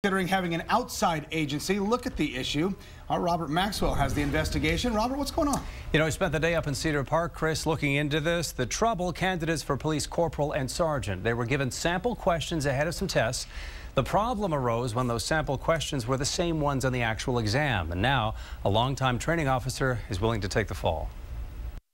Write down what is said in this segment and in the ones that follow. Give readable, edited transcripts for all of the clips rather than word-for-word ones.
Considering having an outside agency look at the issue. Our Robert Maxwell has the investigation. Robert, what's going on? You know, we spent the day up in Cedar Park, Chris, looking into this. The trouble, candidates for police corporal and sergeant. They were given sample questions ahead of some tests. The problem arose when those sample questions were the same ones on the actual exam. And now, a longtime training officer is willing to take the fall.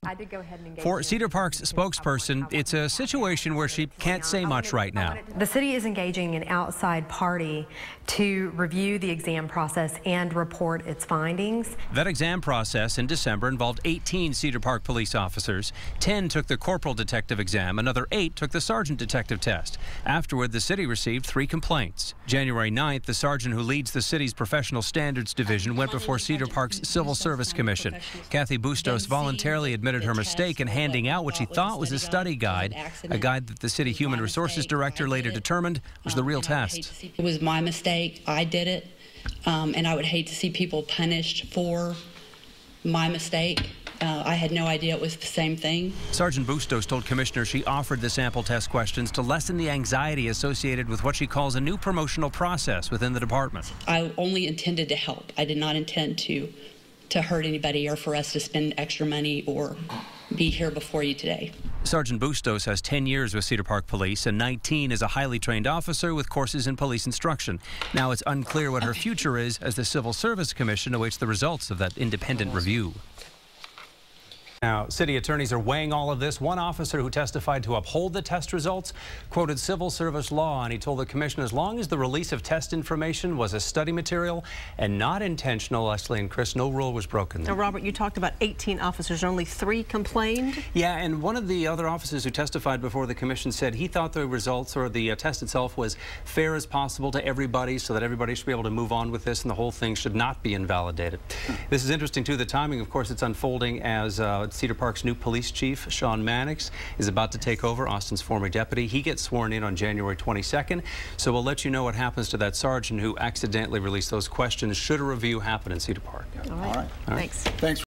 I did go ahead and engage. For Cedar Park's spokesperson, it's a situation where she can't say much right now. The city is engaging an outside party to review the exam process and report its findings. That exam process in December involved 18 Cedar Park police officers. 10 took the corporal detective exam. Another 8 took the sergeant detective test. Afterward, the city received 3 complaints. January 9th, the sergeant who leads the city's professional standards division went before Cedar Park's Civil Service Commission. Kathy Bustos voluntarily admitted her mistake in handing out what she thought was a study guide, a guide that the city human resources director later determined was the real test. It was my mistake. I did it, and I would hate to see people punished for my mistake. I had no idea it was the same thing. Sergeant Bustos told commissioners she offered the sample test questions to lessen the anxiety associated with what she calls a new promotional process within the department. I only intended to help. I did not intend to hurt anybody or for us to spend extra money or be here before you today. Sergeant Bustos has 10 years with Cedar Park Police and 19 as a highly trained officer with courses in police instruction. Now it's unclear what her future is as the Civil Service Commission awaits the results of that independent review. Now, city attorneys are weighing all of this. One officer who testified to uphold the test results quoted civil service law, and he told the commission as long as the release of test information was a study material and not intentional, Leslie and Chris, no rule was broken. Now, Robert, you talked about 18 officers. Only 3 complained? Yeah, and one of the other officers who testified before the commission said he thought the results or the test itself was fair as possible to everybody so that everybody should be able to move on with this and the whole thing should not be invalidated. This is interesting, too. The timing, of course, it's unfolding as Cedar Park's new police chief, Sean Mannix, is about to take over, Austin's former deputy. He gets sworn in on January 22nd, so we'll let you know what happens to that sergeant who accidentally released those questions should a review happen in Cedar Park. All right. Thanks.